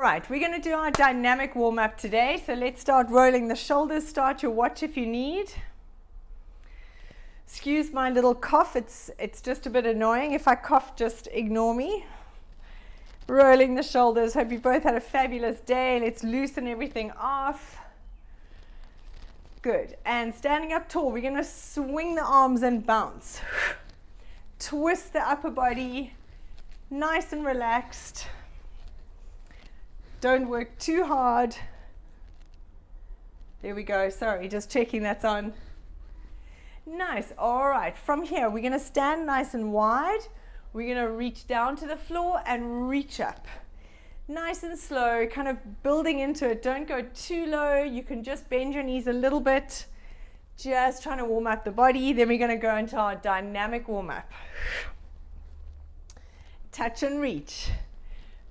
Right, we're going to do our dynamic warm-up today. So let's start rolling the shoulders. Start your watch if you need. Excuse my little cough. It's just a bit annoying. If I cough, just ignore me. Rolling the shoulders. Hope you both had a fabulous day. Let's loosen everything off. Good. And standing up tall, we're going to swing the arms and bounce. Twist the upper body, nice and relaxed. Don't work too hard. There we go. Sorry, just checking that's on. Nice. All right. From here, we're going to stand nice and wide. We're going to reach down to the floor and reach up. Nice and slow, kind of building into it. Don't go too low. You can just bend your knees a little bit. Just trying to warm up the body. Then we're going to go into our dynamic warm-up. Touch and reach.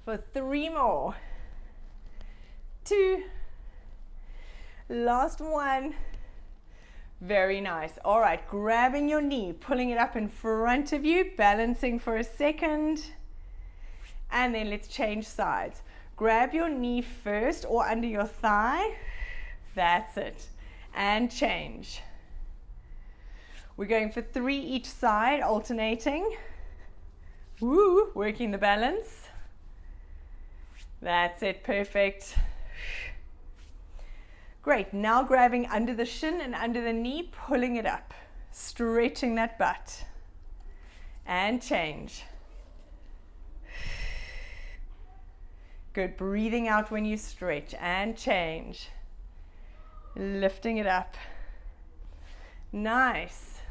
For 3 more. 2. Last 1. Very nice. All right, grabbing your knee, pulling it up in front of you, balancing for a second. And then let's change sides. Grab your knee first or under your thigh. That's it. And change. We're going for 3 each side, alternating. Woo, working the balance. That's it, perfect. Great, now grabbing under the shin and under the knee, pulling it up, stretching that butt. And change. Good, breathing out when you stretch and change. Lifting it up. Nice.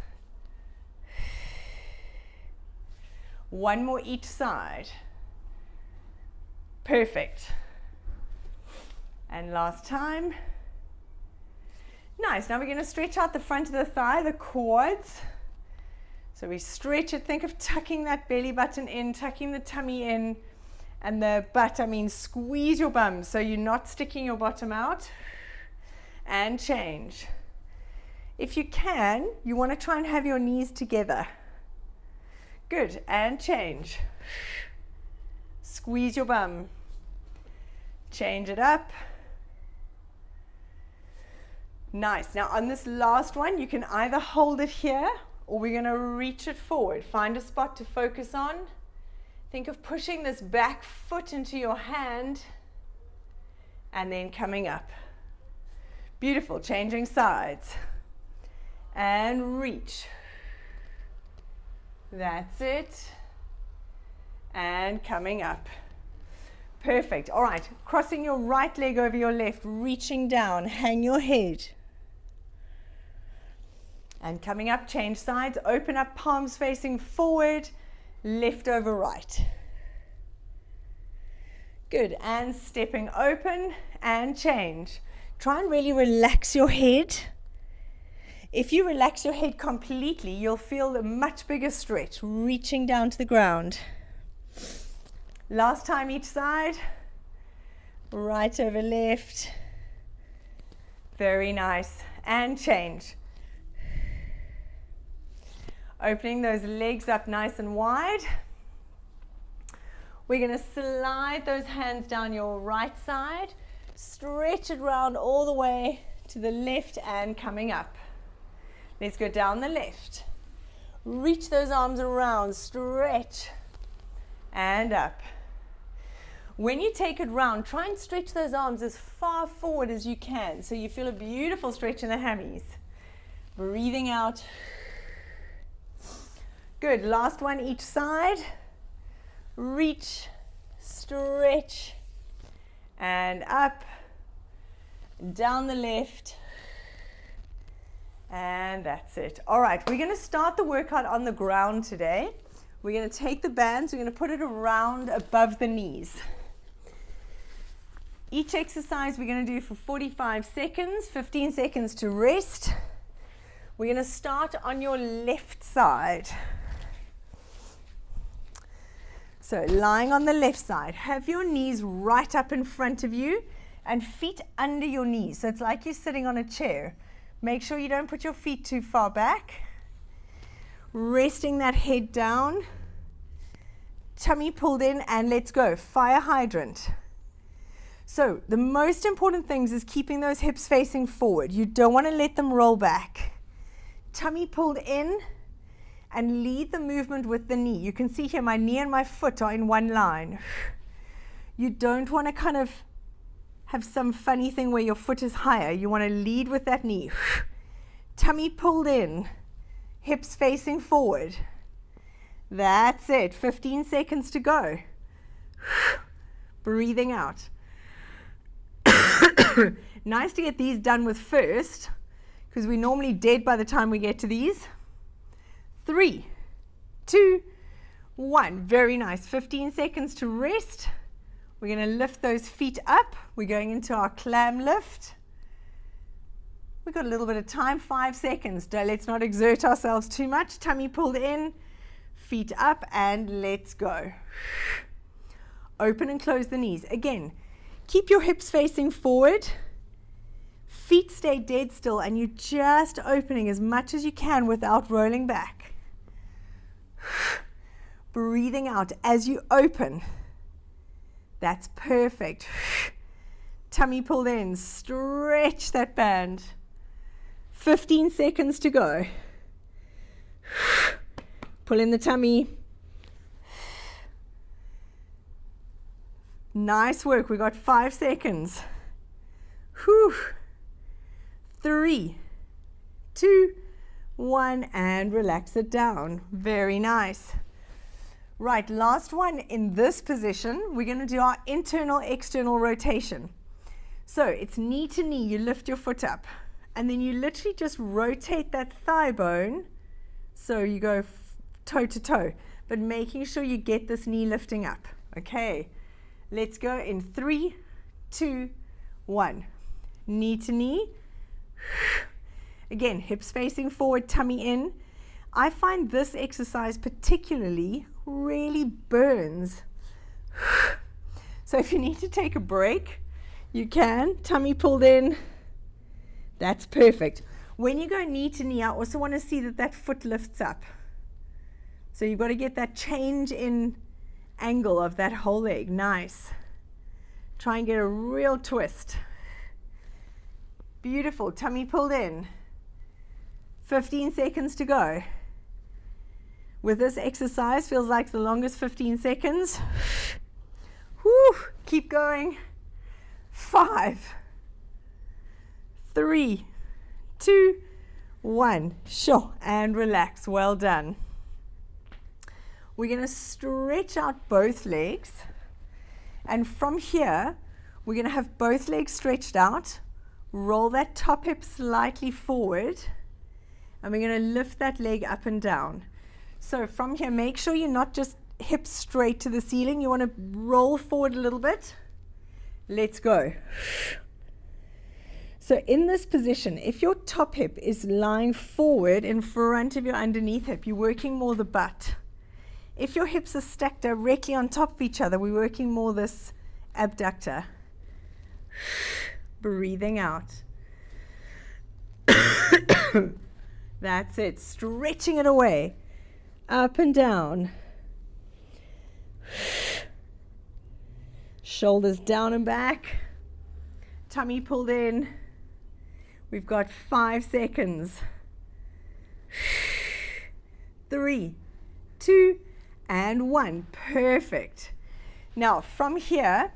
1 more each side. Perfect. And last time. Nice. Now we're going to stretch out the front of the thigh, the quads. So we stretch it. Think of tucking that belly button in, tucking the tummy in, and the butt, squeeze your bum so you're not sticking your bottom out. And change. If you can, you want to try and have your knees together. Good. And change. Squeeze your bum. Change it up. Nice. Now on this last one, you can either hold it here or we're going to reach it forward. Find a spot to focus on. Think of pushing this back foot into your hand and then coming up. Beautiful. Changing sides. And reach. That's it. And coming up. Perfect. All right. Crossing your right leg over your left, reaching down, hang your head. And coming up, change sides, open up, palms facing forward, left over right. Good, and stepping open and change. Try and really relax your head. If you relax your head completely, you'll feel a much bigger stretch, reaching down to the ground. Last time each side, right over left. Very nice, and change. Opening those legs up nice and wide. We're going to slide those hands down your right side, stretch it round all the way to the left and coming up. Let's go down the left. Reach those arms around, stretch, and up. When you take it round, try and stretch those arms as far forward as you can so you feel a beautiful stretch in the hammies. Breathing out. Good, last one each side. Reach, stretch, and up, down the left, and that's it. All right, we're going to start the workout on the ground today. We're going to take the bands, we're going to put it around above the knees. Each exercise we're going to do for 45 seconds, 15 seconds to rest. We're going to start on your left side. So lying on the left side, have your knees right up in front of you and feet under your knees. So it's like you're sitting on a chair. Make sure you don't put your feet too far back. Resting that head down, tummy pulled in, and let's go. Fire hydrant. So the most important things is keeping those hips facing forward. You don't want to let them roll back. Tummy pulled in, and lead the movement with the knee. You can see here my knee and my foot are in one line. You don't want to kind of have some funny thing where your foot is higher. You want to lead with that knee. Tummy pulled in, hips facing forward. That's it. 15 seconds to go. Breathing out. Nice to get these done with first, because we're normally dead by the time we get to these. 3, 2, 1. Very nice. 15 seconds to rest. We're going to lift those feet up. We're going into our clam lift. We've got a little bit of time, 5 seconds. Let's not exert ourselves too much. Tummy pulled in, feet up, and let's go. Open and close the knees. Again, keep your hips facing forward. Feet stay dead still, and you're just opening as much as you can without rolling back. Breathing out as you open. That's perfect. Tummy pulled in. Stretch that band. 15 seconds to go. Pull in the tummy. Nice work. We got 5 seconds. Whew. 3, 2, 1, and relax it down. Very nice. Right, last one in this position. We're going to do our internal external rotation. So it's knee to knee. You lift your foot up, and then you literally just rotate that thigh bone. So you go toe to toe, but making sure you get this knee lifting up. Okay, let's go in 3, 2, 1. Knee to knee. Again, hips facing forward, tummy in. I find this exercise particularly really burns. So if you need to take a break, you can. Tummy pulled in. That's perfect. When you go knee to knee, I also want to see that that foot lifts up. So you've got to get that change in angle of that whole leg. Nice. Try and get a real twist. Beautiful. Tummy pulled in. 15 seconds to go. With this exercise, feels like the longest 15 seconds. Whew, keep going. 5, 3, 2, 1. Sure, and relax. Well done. We're going to stretch out both legs. And from here, we're going to have both legs stretched out. Roll that top hip slightly forward. And we're going to lift that leg up and down. So from here, make sure you're not just hips straight to the ceiling. You want to roll forward a little bit. Let's go. So in this position, if your top hip is lying forward in front of your underneath hip, you're working more the butt. If your hips are stacked directly on top of each other, we're working more this abductor. Breathing out. That's it. Stretching it away. Up and down. Shoulders down and back. Tummy pulled in. We've got 5 seconds. 3, 2, and 1. Perfect. Now from here,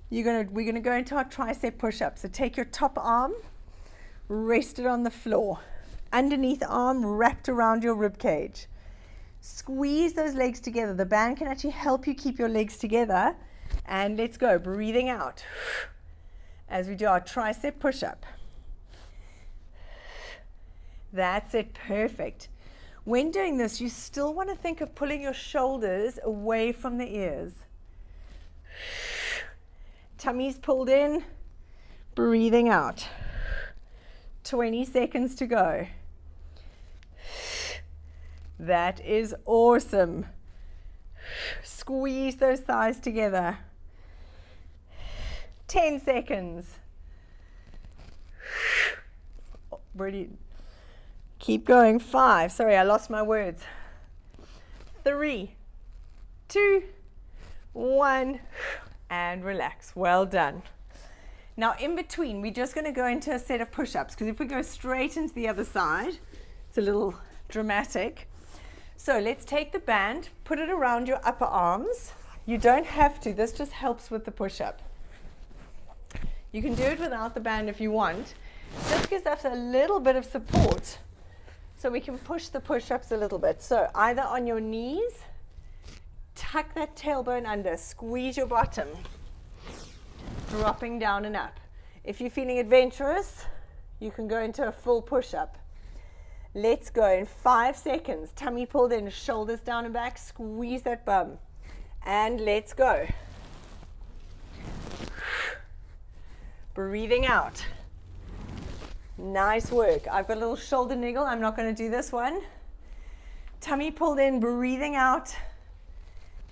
we're gonna go into our tricep push-up. So take your top arm, rest it on the floor. Underneath arm wrapped around your rib cage. Squeeze those legs together. The band can actually help you keep your legs together. And let's go. Breathing out as we do our tricep push-up. That's it. Perfect. When doing this, you still want to think of pulling your shoulders away from the ears. Tummy's pulled in. Breathing out. 20 seconds to go. That is awesome. Squeeze those thighs together. 10 seconds. Brilliant. Keep going. 5. Sorry, I lost my words. 3, 2, 1, and relax. Well done. Now in between, we're just going to go into a set of push-ups, because if we go straight into the other side, it's a little dramatic. So let's take the band, put it around your upper arms. You don't have to, this just helps with the push-up. You can do it without the band if you want. Just gives us a little bit of support so we can push the push-ups a little bit. So either on your knees, tuck that tailbone under, squeeze your bottom, dropping down and up. If you're feeling adventurous, you can go into a full push-up. Let's go in 5 seconds. Tummy pulled in, shoulders down and back, squeeze that bum. And let's go. Breathing out. Nice work. I've got a little shoulder niggle. I'm not going to do this one. Tummy pulled in, breathing out.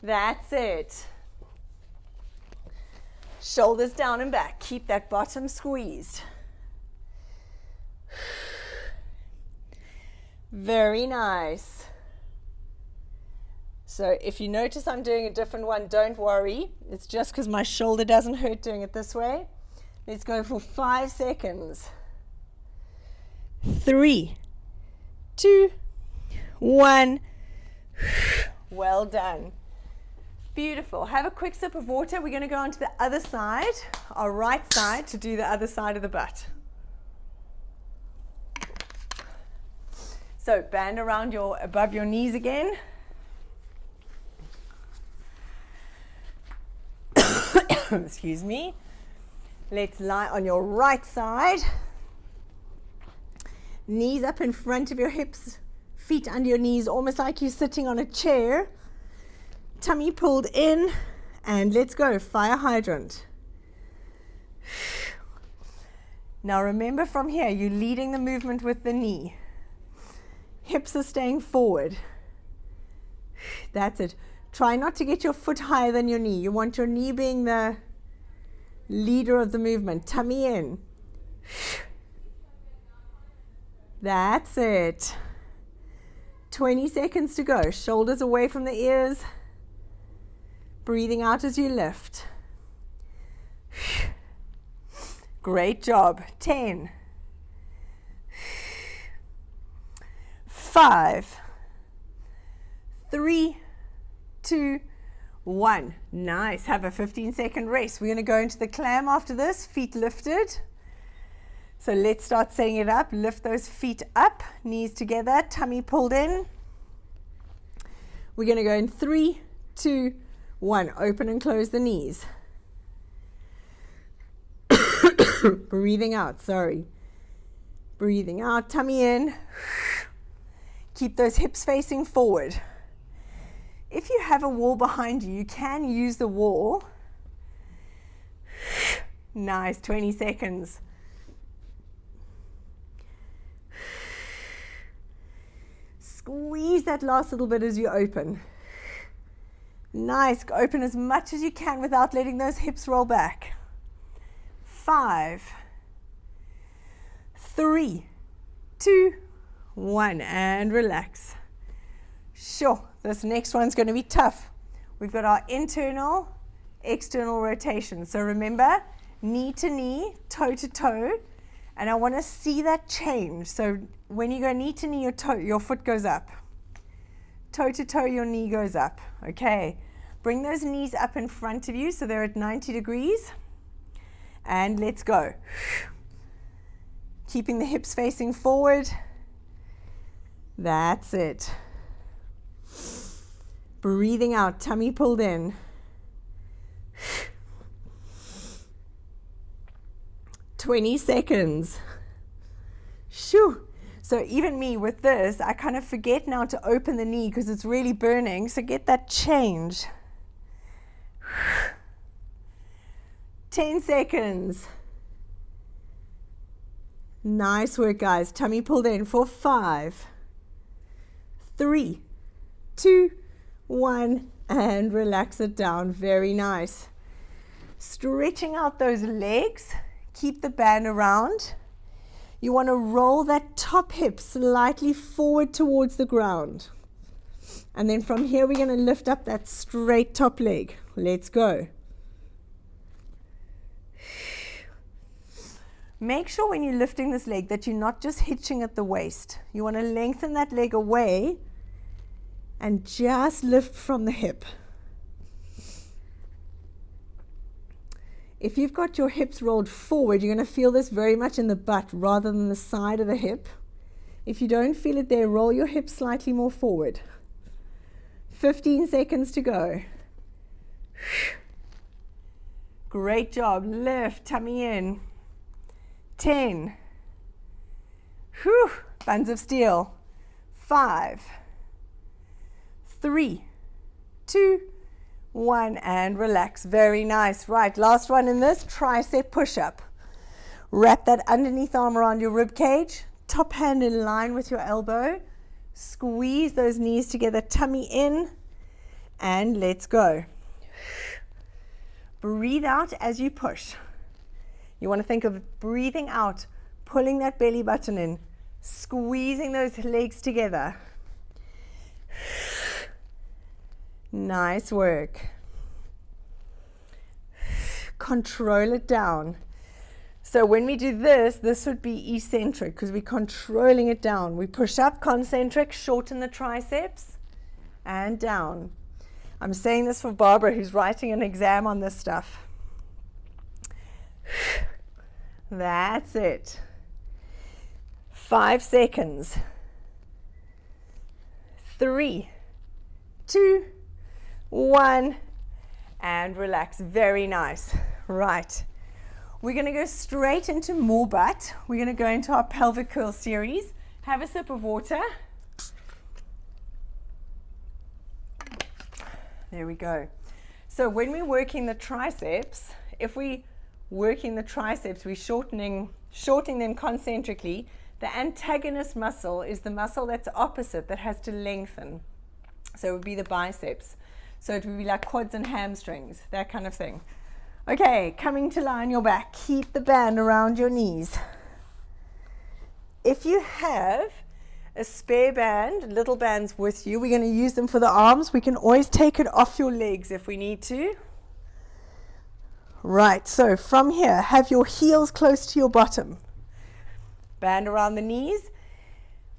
That's it. Shoulders down and back. Keep that bottom squeezed. Very nice. So if you notice I'm doing a different one, don't worry. It's just because my shoulder doesn't hurt doing it this way. Let's go for 5 seconds. 3, 2, 1. Well done. Beautiful. Have a quick sip of water. We're going to go on to the other side, our right side, to do the other side of the butt. So band around above your knees again. Excuse me. Let's lie on your right side. Knees up in front of your hips, feet under your knees, almost like you're sitting on a chair. Tummy pulled in, and let's go, fire hydrant. Now remember, from here, you're leading the movement with the knee. Hips are staying forward. That's it. Try not to get your foot higher than your knee. You want your knee being the leader of the movement. Tummy in. That's it. 20 seconds to go. Shoulders away from the ears. Breathing out as you lift. Great job. 10. 5, 3, 2, 1. Nice. Have a 15-second rest. We're going to go into the clam after this. Feet lifted. So let's start setting it up. Lift those feet up, knees together, tummy pulled in. We're going to go in 3, 2, 1. Open and close the knees. Breathing out, sorry. Breathing out, tummy in. Keep those hips facing forward. If you have a wall behind you, you can use the wall. Nice, 20 seconds. Squeeze that last little bit as you open. Nice, open as much as you can without letting those hips roll back. 5, 3, 2, 1, and relax. Sure, this next one's going to be tough. We've got our internal, external rotation. So remember, knee to knee, toe to toe, and I want to see that change. So when you go knee to knee, your foot goes up. Toe to toe, your knee goes up. Okay, bring those knees up in front of you so they're at 90 degrees. And let's go. Keeping the hips facing forward. That's it. Breathing out, tummy pulled in. 20 seconds. Shoo. So even me with this, I kind of forget now to open the knee because it's really burning. So get that change. 10 seconds. Nice work, guys. Tummy pulled in for 5, 3, 2, 1, and relax it down. Very nice. Stretching out those legs. Keep the band around. You want to roll that top hip slightly forward towards the ground. And then from here, we're going to lift up that straight top leg. Let's go. Make sure when you're lifting this leg that you're not just hitching at the waist. You want to lengthen that leg away and just lift from the hip. If you've got your hips rolled forward, you're going to feel this very much in the butt rather than the side of the hip. If you don't feel it there, roll your hips slightly more forward. 15 seconds to go. Great job. Lift, tummy in. 10. Whew. Buns of steel. 5, 3, 2, 1, and relax. Very nice. Right, last one in this, tricep push-up. Wrap that underneath arm around your rib cage. Top hand in line with your elbow. Squeeze those knees together, tummy in, and let's go. Breathe out as you push. You want to think of breathing out, pulling that belly button in, squeezing those legs together. Nice work. Control it down. So when we do this, this would be eccentric because we're controlling it down. We push up, concentric, shorten the triceps, and down. I'm saying this for Barbara, who's writing an exam on this stuff. That's it. 5 seconds. 3, 2, 1, and relax. Very nice. Right. We're going to go straight into more butt. We're going to go into our pelvic curl series. Have a sip of water. There we go. So when we're working the triceps, if we working the triceps, we're shortening them concentrically. The antagonist muscle is the muscle that's opposite, that has to lengthen. So it would be the biceps. So it would be like quads and hamstrings, that kind of thing. Okay, coming to lie on your back. Keep the band around your knees. If you have a spare band, little bands with you, we're going to use them for the arms. We can always take it off your legs if we need to. Right, so from here, have your heels close to your bottom. Band around the knees.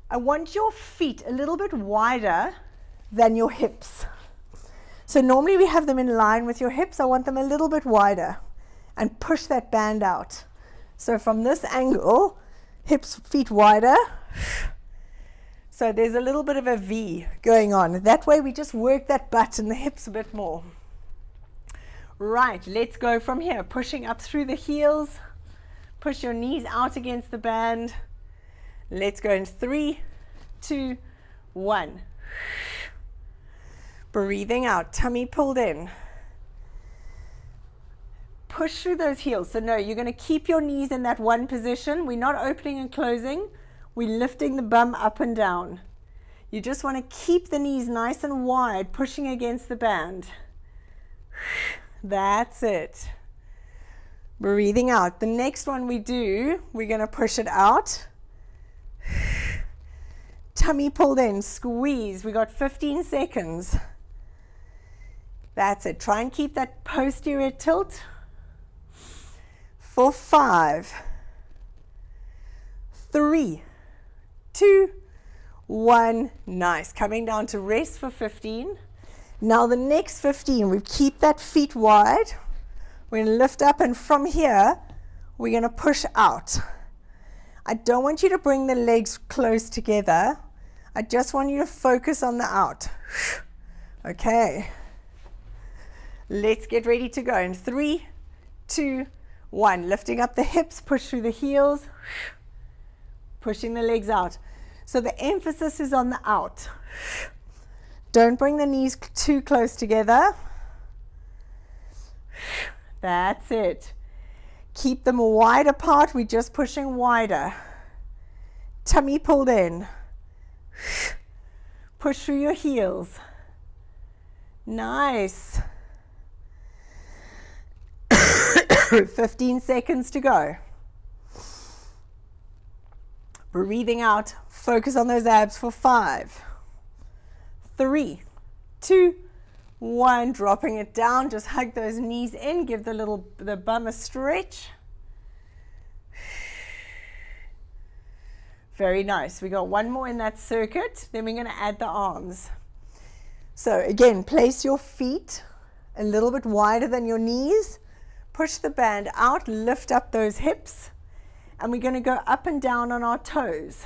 I want your feet a little bit wider than your hips. So normally we have them in line with your hips. I want them a little bit wider and push that band out. So from this angle, hips, feet wider. So there's a little bit of a V going on. That way we just work that butt and the hips a bit more. Right, let's go from here. Pushing up through the heels. Push your knees out against the band. Let's go in 3, 2, 1. Breathing out, tummy pulled in. Push through those heels. So no, you're going to keep your knees in that one position. We're not opening and closing. We're lifting the bum up and down. You just want to keep the knees nice and wide, pushing against the band. That's it. Breathing out. The next one we do, we're going to push it out. Tummy pulled in, squeeze. We got 15 seconds. That's it. Try and keep that posterior tilt for 5, 3, 2, 1. Nice. Coming down to rest for 15. Now the next 15, we keep that feet wide. We're going to lift up, and from here, we're going to push out. I don't want you to bring the legs close together. I just want you to focus on the out. Okay. Let's get ready to go in 3, 2, 1. Lifting up the hips, push through the heels, pushing the legs out. So the emphasis is on the out. Don't bring the knees too close together. That's it. Keep them wide apart. We're just pushing wider. Tummy pulled in. Push through your heels. Nice. 15 seconds to go. Breathing out. Focus on those abs for 5, 3, 2, 1. Dropping it down. Just hug those knees in. Give the bum a stretch. Very nice. We got one more in that circuit, then we're going to add the arms. So again, place your feet a little bit wider than your knees. Push the band out, lift up those hips, and we're going to go up and down on our toes.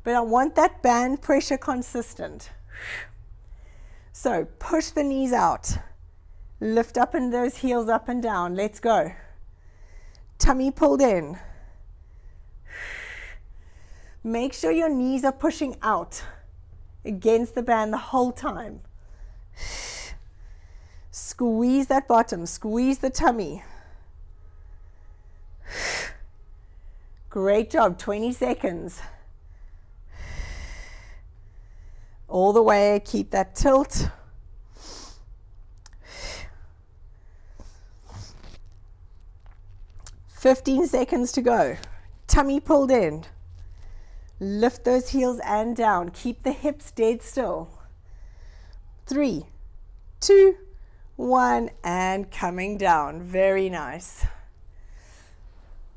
But I want that band pressure consistent. So push the knees out. Lift up and those heels up and down. Let's go. Tummy pulled in. Make sure your knees are pushing out against the band the whole time. Squeeze that bottom, squeeze the tummy. Great job, 20 seconds. All the way, keep that tilt. "15 seconds to go. Tummy pulled in. Lift those heels and down. Keep the hips dead still. 3, 2, 1, and coming down. Very nice.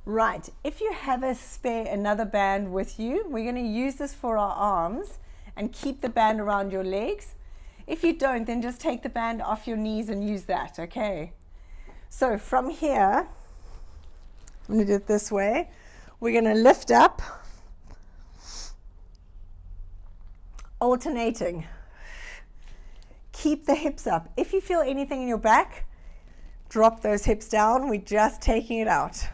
Right, if you have another band with you, we're going to use this for our arms and keep the band around your legs. If you don't, then just take the band off your knees and use that, okay? So from here, I'm going to do it this way. We're going to lift up, alternating. Keep the hips up. If you feel anything in your back, drop those hips down. We're just taking it out.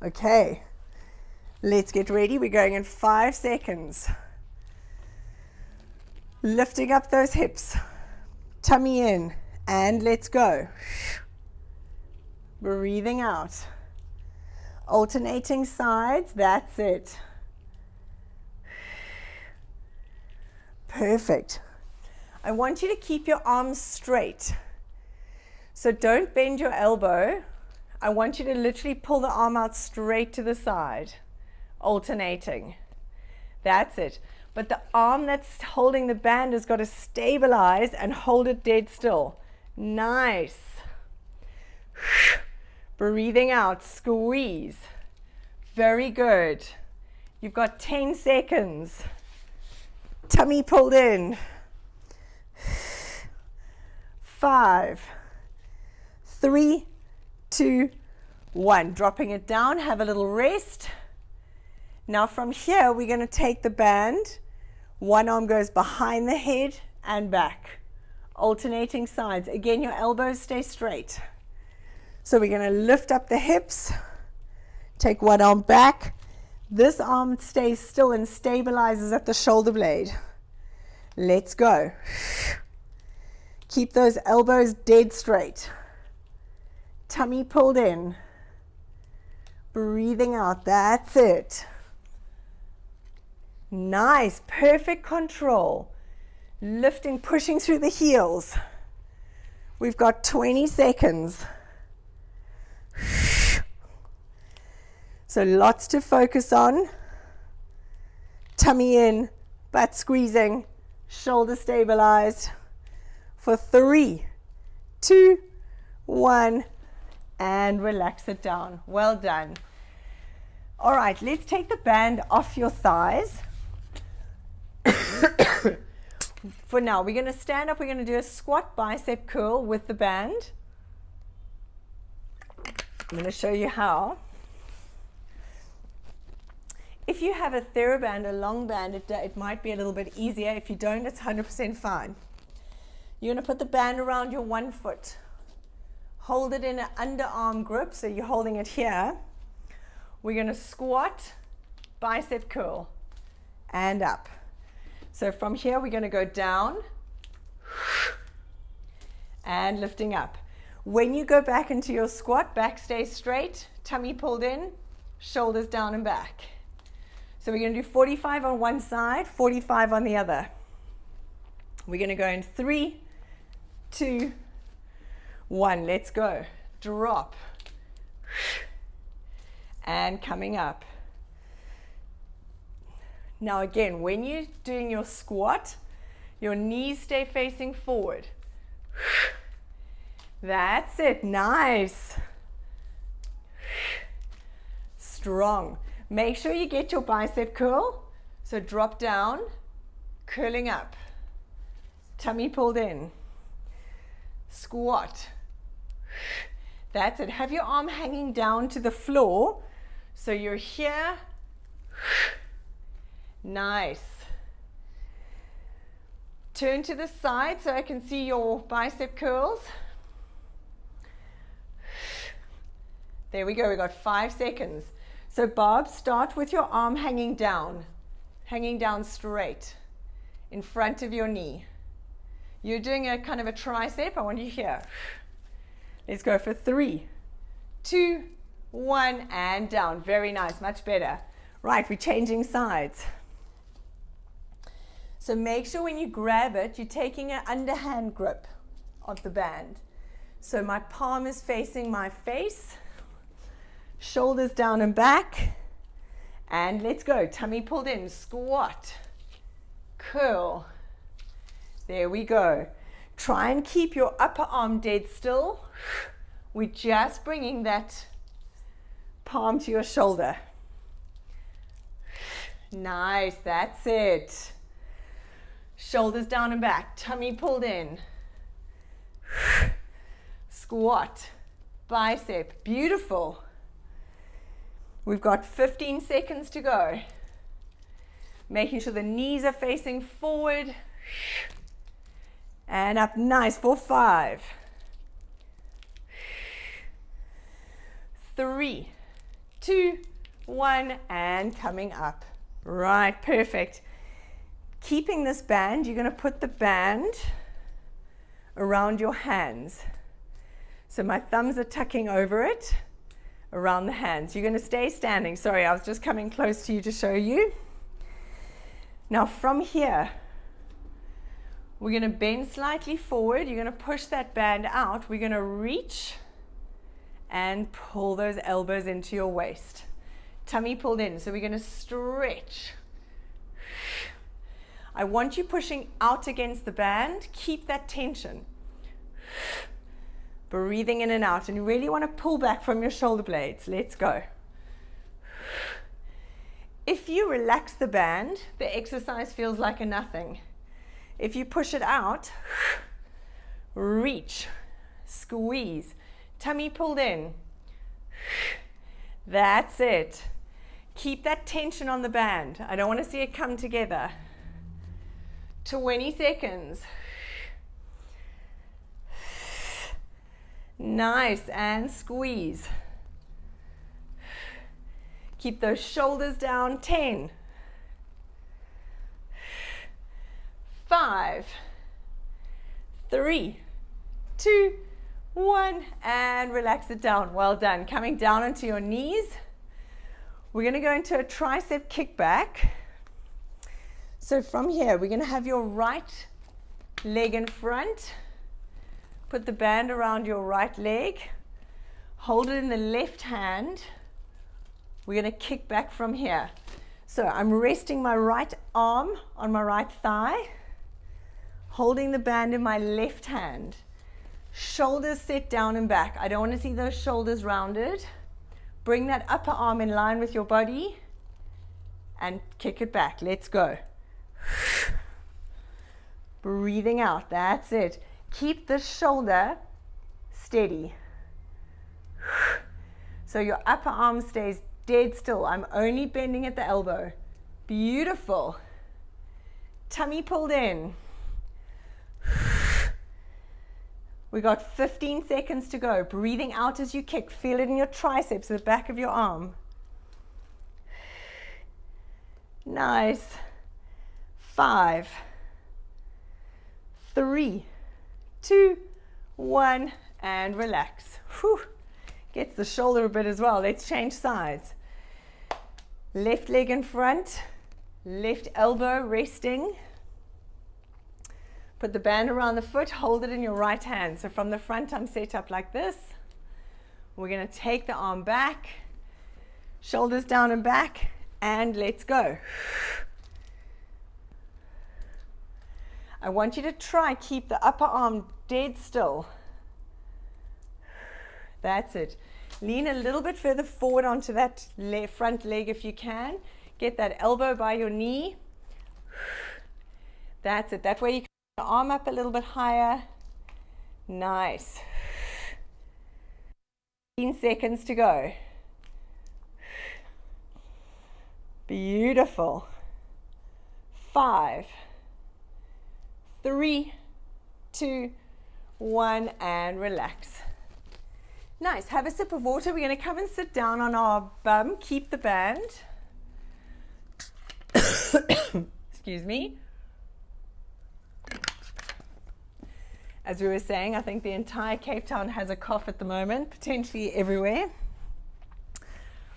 Okay, let's get ready. We're going in 5 seconds. Lifting up those hips, tummy in, and let's go. Breathing out. Alternating sides, that's it. Perfect. I want you to keep your arms straight. So don't bend your elbow. I want you to literally pull the arm out straight to the side, alternating. That's it. But the arm that's holding the band has got to stabilize and hold it dead still. Nice. Breathing out, squeeze. Very good. You've got 10 seconds. Tummy pulled in. 5, 3, 2, 1. Dropping it down, have a little rest. Now from here, we're going to take the band. One arm goes behind the head and back. Alternating sides. Again, your elbows stay straight. So we're going to lift up the hips. Take one arm back. This arm stays still and stabilizes at the shoulder blade. Let's go. Keep those elbows dead straight. Tummy pulled in. Breathing out. That's it. Nice. Perfect control. Lifting, pushing through the heels. We've got 20 seconds. So lots to focus on. Tummy in, butt squeezing, shoulder stabilized. For 3, 2, 1, and relax it down. Well done. All right, let's take the band off your thighs. For now, we're going to stand up. We're going to do a squat bicep curl with the band. I'm going to show you how. If you have a TheraBand, a long band, it might be a little bit easier. If you don't, it's 100% fine. You're going to put the band around your one foot. Hold it in an underarm grip, so you're holding it here. We're going to squat, bicep curl, and up. So from here, we're going to go down and lifting up. When you go back into your squat, back stays straight, tummy pulled in, shoulders down and back. So we're going to do 45 on one side, 45 on the other. We're going to go in 3, 2, 1. Let's go. Drop. And coming up. Now again, when you're doing your squat, your knees stay facing forward. That's it. Nice. Strong. Make sure you get your bicep curl. So drop down, curling up. Tummy pulled in. Squat. That's it. Have your arm hanging down to the floor. So you're here. Nice. Turn to the side so I can see your bicep curls. There we go. We got 5 seconds. So Bob, start with your arm hanging down straight in front of your knee. You're doing a kind of a tricep. I want you here. Let's go for 3, 2, 1, and down. Very nice, much better. Right, we're changing sides. So make sure when you grab it, you're taking an underhand grip of the band. So my palm is facing my face, shoulders down and back, and let's go. Tummy pulled in, squat, curl. There we go. Try and keep your upper arm dead still. We're just bringing that palm to your shoulder. Nice, that's it. Shoulders down and back, tummy pulled in. Squat, bicep, beautiful. We've got 15 seconds to go. Making sure the knees are facing forward. And up, nice, for 5, 3, 2, 1, and coming up. Right, perfect. Keeping this band, you're going to put the band around your hands. So my thumbs are tucking over it, around the hands. You're going to stay standing. Sorry, I was just coming close to you to show you. Now from here, we're going to bend slightly forward. You're going to push that band out. We're going to reach and pull those elbows into your waist. Tummy pulled in. So we're going to stretch. I want you pushing out against the band. Keep that tension. Breathing in and out. And you really want to pull back from your shoulder blades. Let's go. If you relax the band, the exercise feels like a nothing. If you push it out, reach, squeeze, tummy pulled in. That's it. Keep that tension on the band. I don't want to see it come together. 20 seconds. Nice, and squeeze. Keep those shoulders down. 10. 5, 3, 2, 1, and relax it down. Well done. Coming down onto your knees. We're going to go into a tricep kickback. So from here, we're going to have your right leg in front. Put the band around your right leg. Hold it in the left hand. We're going to kick back from here. So I'm resting my right arm on my right thigh. Holding the band in my left hand. Shoulders set down and back. I don't want to see those shoulders rounded. Bring that upper arm in line with your body and kick it back. Let's go. Breathing out. That's it. Keep the shoulder steady. So your upper arm stays dead still. I'm only bending at the elbow. Beautiful. Tummy pulled in. We got 15 seconds to go. Breathing out as you kick. Feel it in your triceps, the back of your arm. Nice. 5, 3, 2, 1, and relax. Whew. Gets the shoulder a bit as well. Let's change sides. Left leg in front, left elbow resting. Put the band around the foot, hold it in your right hand. So from the front, I'm set up like this. We're going to take the arm back, shoulders down and back, and let's go. I want you to try keep the upper arm dead still. That's it. Lean a little bit further forward onto that front leg if you can. Get that elbow by your knee. That's it. That way you can put your arm up a little bit higher. Nice. 15 seconds to go. Beautiful. 5, 3, 2, 1, and relax. Nice. Have a sip of water. We're going to come and sit down on our bum. Keep the band. Excuse me. As we were saying, I think the entire Cape Town has a cough at the moment, potentially everywhere.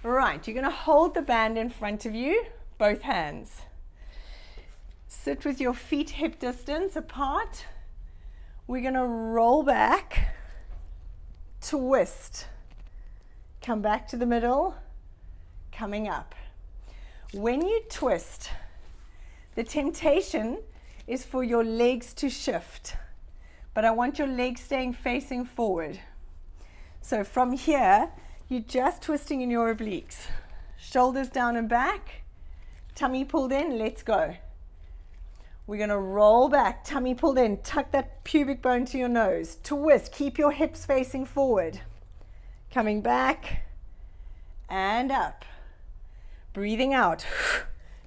Right, you're going to hold the band in front of you, both hands. Sit with your feet hip distance apart. We're going to roll back, twist, come back to the middle, coming up. When you twist, the temptation is for your legs to shift, but I want your legs staying facing forward. So from here, you're just twisting in your obliques. Shoulders down and back, tummy pulled in, let's go. We're going to roll back, tummy pulled in, tuck that pubic bone to your nose, twist, keep your hips facing forward. Coming back and up. Breathing out.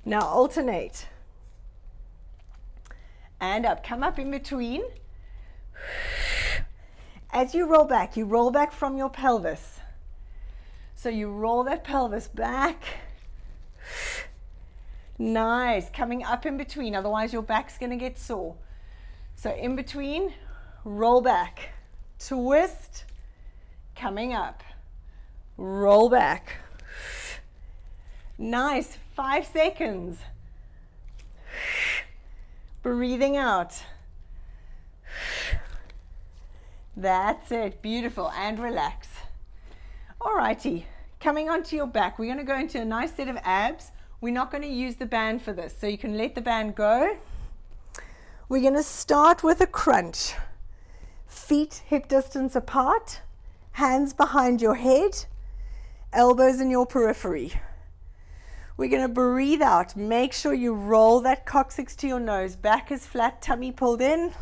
Now alternate. And up, come up in between. As you roll back from your pelvis. So you roll that pelvis back. Nice, coming up in between, otherwise your back's going to get sore. So in between, roll back, twist, coming up, roll back. Nice, 5 seconds. Breathing out. That's it, beautiful, and relax. Alrighty, coming onto your back, we're going to go into a nice set of abs. We're not going to use the band for this, so you can let the band go. We're going to start with a crunch. Feet hip distance apart, hands behind your head, elbows in your periphery. We're going to breathe out. Make sure you roll that coccyx to your nose. Back is flat, tummy pulled in.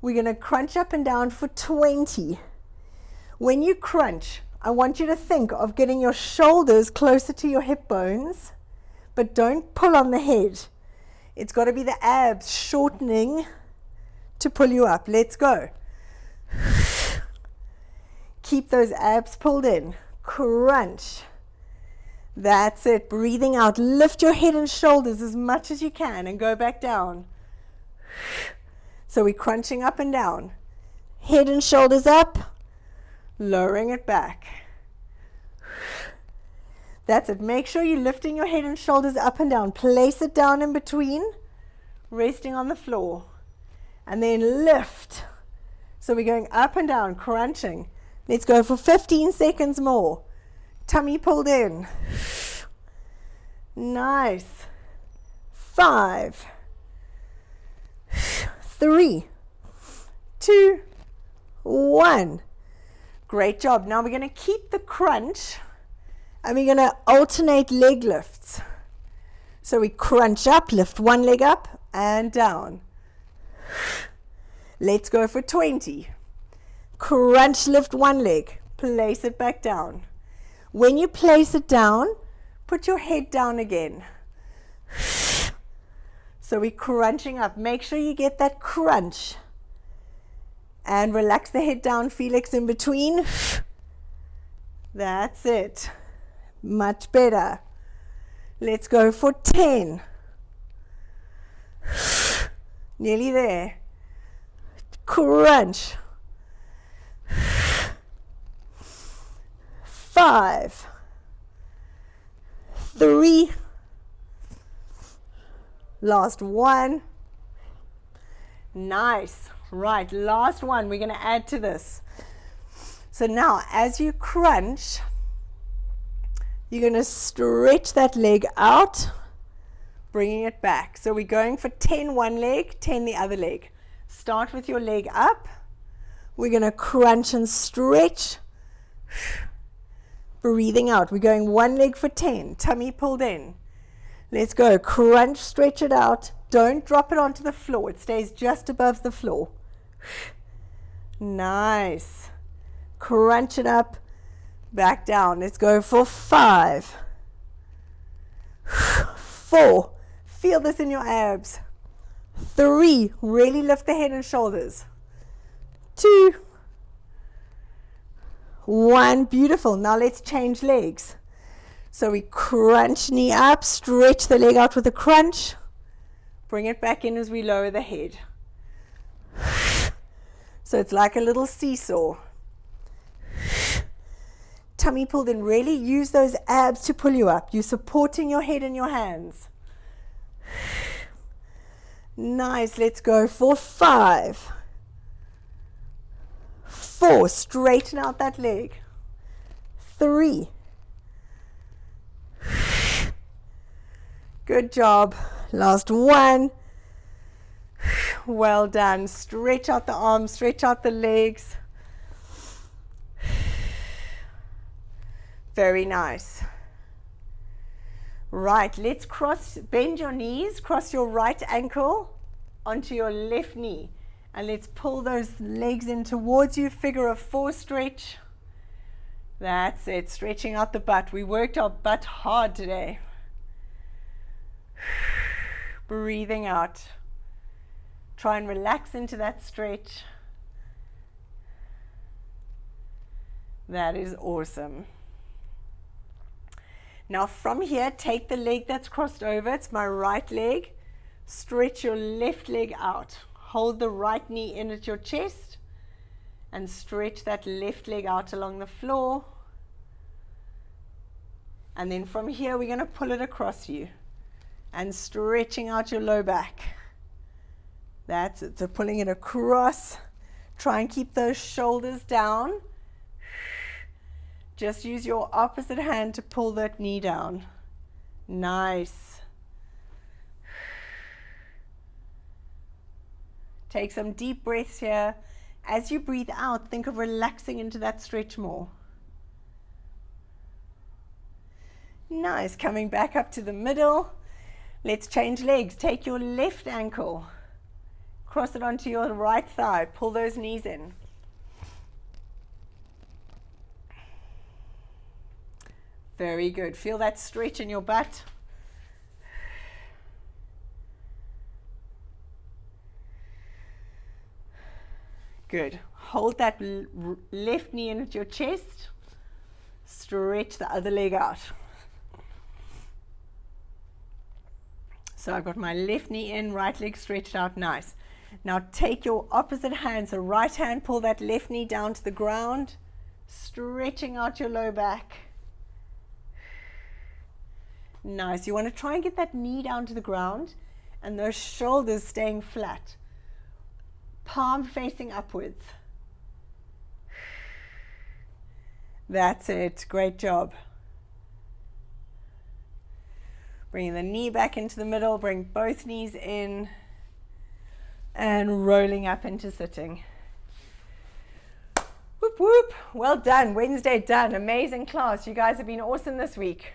We're going to crunch up and down for 20. When you crunch, I want you to think of getting your shoulders closer to your hip bones, but don't pull on the head. It's got to be the abs shortening to pull you up. Let's go. Keep those abs pulled in. Crunch. That's it. Breathing out. Lift your head and shoulders as much as you can and go back down. So we're crunching up and down. Head and shoulders up. Lowering it back. That's it. Make sure you're lifting your head and shoulders up and down. Place it down in between, resting on the floor. And then lift. So we're going up and down, crunching. Let's go for 15 seconds more. Tummy pulled in. Nice. 5, 3, 2, 1. Great job. Now we're going to keep the crunch and we're going to alternate leg lifts. So we crunch up, lift one leg up and down. Let's go for 20. Crunch, lift one leg, place it back down. When you place it down, put your head down again. So we're crunching up. Make sure you get that crunch. And relax the head down, Felix in between. That's it. Much better. Let's go for 10. Nearly there. Crunch. 5, 3, last one. Nice. Right, last one. We're going to add to this. So now as you crunch, you're going to stretch that leg out, bringing it back. So we're going for 10 one leg, 10 the other leg. Start with your leg up. We're going to crunch and stretch, Breathing out. We're going one leg for 10. Tummy pulled in. Let's go. Crunch, stretch it out. Don't drop it onto the floor. It stays just above the floor. Nice. Crunch it up. Back down. Let's go for 5. 4. Feel this in your abs. 3. Really lift the head and shoulders. 2. 1. Beautiful. Now let's change legs. So we crunch knee up, stretch the leg out with a crunch. Bring it back in as we lower the head. So it's like a little seesaw. Tummy pulled in. Really use those abs to pull you up. You're supporting your head in your hands. Nice. Let's go for 5. 4. Straighten out that leg. 3. Good job. Last 1. Well done. Stretch out the arms, stretch out the legs. Very nice. Right, let's bend your knees, cross your right ankle onto your left knee. And let's pull those legs in towards you, figure of 4 stretch. That's it, stretching out the butt. We worked our butt hard today. Breathing out. Try and relax into that stretch. That is awesome. Now from here, take the leg that's crossed over. It's my right leg. Stretch your left leg out. Hold the right knee in at your chest and stretch that left leg out along the floor. And then from here, we're going to pull it across you and stretching out your low back. That's it. So pulling it across. Try and keep those shoulders down. Just use your opposite hand to pull that knee down. Nice. Take some deep breaths here. As you breathe out, think of relaxing into that stretch more. Nice. Coming back up to the middle. Let's change legs. Take your left ankle. Cross it onto your right thigh. Pull those knees in. Very good. Feel that stretch in your butt. Good. Hold that left knee in at your chest. Stretch the other leg out. So I've got my left knee in, right leg stretched out. Nice. Now take your opposite hand. So right hand, pull that left knee down to the ground, stretching out your low back. Nice. You want to try and get that knee down to the ground and those shoulders staying flat. Palm facing upwards. That's it. Great job. Bringing the knee back into the middle, bring both knees in and rolling up into sitting. Whoop, whoop. Well done. Wednesday done. Amazing class. You guys have been awesome this week.